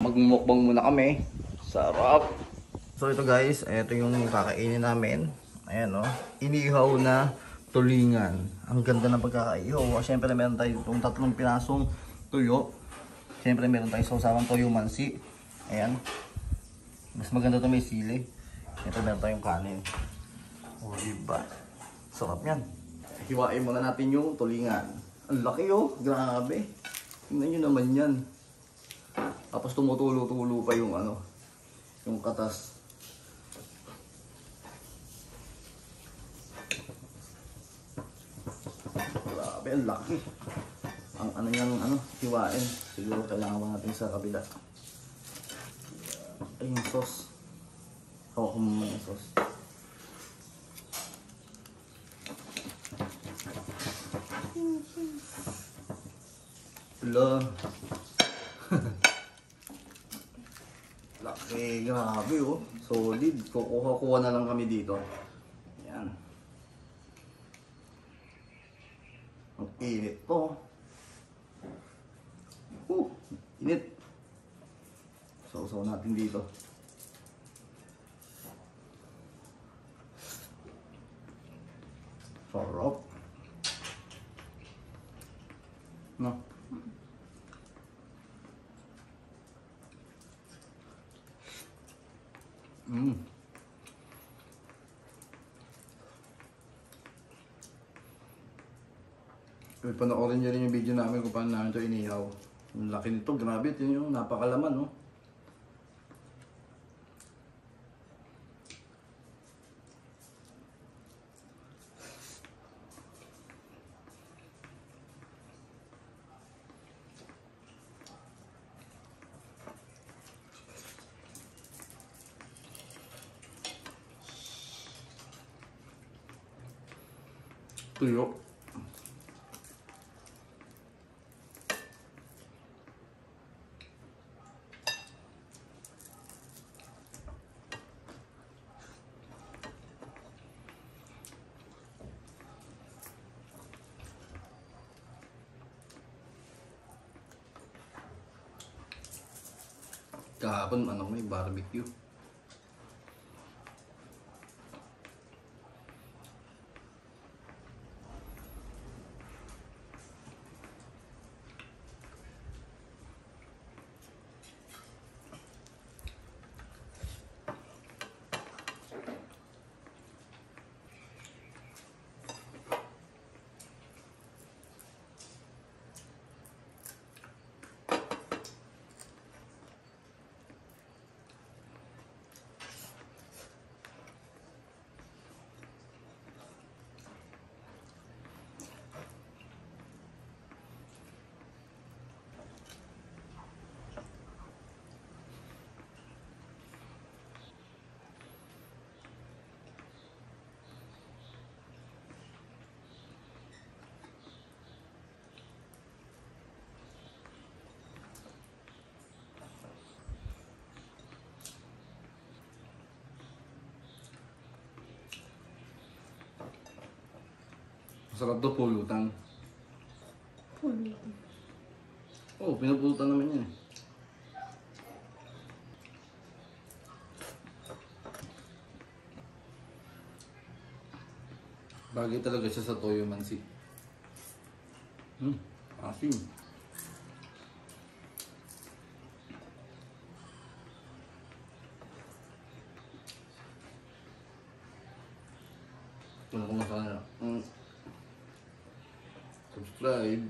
magmukbang muna kami. Sarap. So ito guys, ito yung kakainin namin. Ayan o, inihaw na tulingan. Ang ganda ng pagkakaihaw. Siyempre meron tayo itong 3 pinasong tuyo. Siyempre meron tayong sausawang toyo mansi. Ayan. Mas maganda ito may sili. Ito meron tayong kanin. O diba? Sarap yan. Hiwain muna natin yung tulingan. Ang laki oh, grabe. Tingnan nyo naman yan. Tapos tumutulo-tulo pa yung ano, yung katas. Grabe, ang laki. Ang ano niyang ano, hiwain. Siguro kailangan pa natin sa kabila. Ay, yung sauce. Hawak ko muna yung sauce. Wala. Laki, grabe oh. Solid. Kukuha na lang kami dito. Yan. Ang init to. Init. Sausaw natin dito. Sarap. No. Panoorin nyo rin yung video namin kung paano namin ito inihaw. Ang laki nito, grabe. Ito yung napakalaman, no? Tuyo. Kahapon ano may barbecue. Masarap to pulutan. Pulutan? Oo, pinapulutan naman yan eh. Bagay talaga siya sa toyo mansi. Asim. Ito na kung masarap. Subscribe.